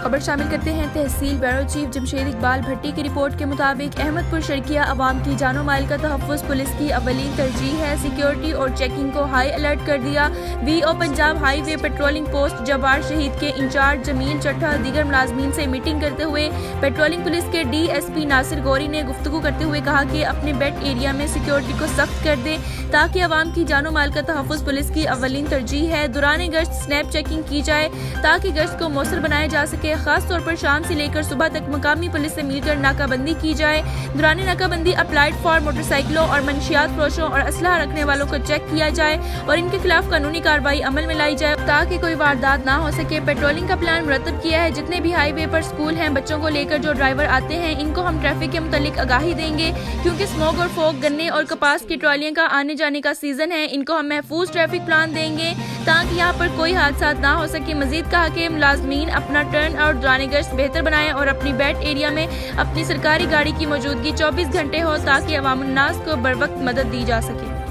खबर शामिल करते हैं। तहसील ब्यूरो चीफ जमशेद इकबाल भट्टी की रिपोर्ट के मुताबिक अहमदपुर शर्किया अवाम की जानो माल का तहफ़्फ़ुज़ पुलिस की अव्वलीन तरजीह है। सिक्योरिटी और चेकिंग को हाई अलर्ट कर दिया। VO Punjab highway patrolling post जवार शहीद के इंचार्ज जमील चट्ठा दीगर मुलाजमीन से मीटिंग करते हुए पेट्रोलिंग पुलिस के DSP नासिर गौरी ने गुफ्तगू करते हुए कहा कि अपने बेट एरिया में सिक्योरिटी को सख्त कर दे ताकि अवाम की जानो माल का तहफ़्फ़ुज़ पुलिस की अव्वलीन तरजीह है। दौरान गश्त स्नैप चेकिंग की जाए ताकि गश्त को मौसर बनाया जा सके। खास तौर पर शाम से लेकर सुबह तक मकामी पुलिस से मिलकर नाकाबंदी की जाए। दौरान नाकाबंदी अप्लाइड फॉर मोटरसाइकिलों और मनशियात फरोशों और असलहा रखने वालों को चेक किया जाए और इनके खिलाफ कानूनी कार्रवाई अमल में लाई जाए ताकि कोई वारदात ना हो सके। पेट्रोलिंग का प्लान मुरतब किया है। जितने भी हाईवे पर स्कूल हैं, बच्चों को लेकर जो ड्राइवर आते हैं, इनको हम ट्रैफिक के मुतालिक आगाही देंगे क्योंकि स्मोक और फोक, गन्ने और कपास की ट्रॉलियों का आने जाने का सीजन है। इनको हम महफूज ट्रैफिक प्लान देंगे ताकि यहाँ पर कोई हादसा ना हो सके। मजीद कहा कि मुलाजमीन अपना टर्न आउट दौरान गश्त बेहतर बनाएं और अपनी बेट एरिया में अपनी सरकारी गाड़ी की मौजूदगी 24 घंटे हो ताकि अवामुन्नास को बर वक्त मदद दी जा सके।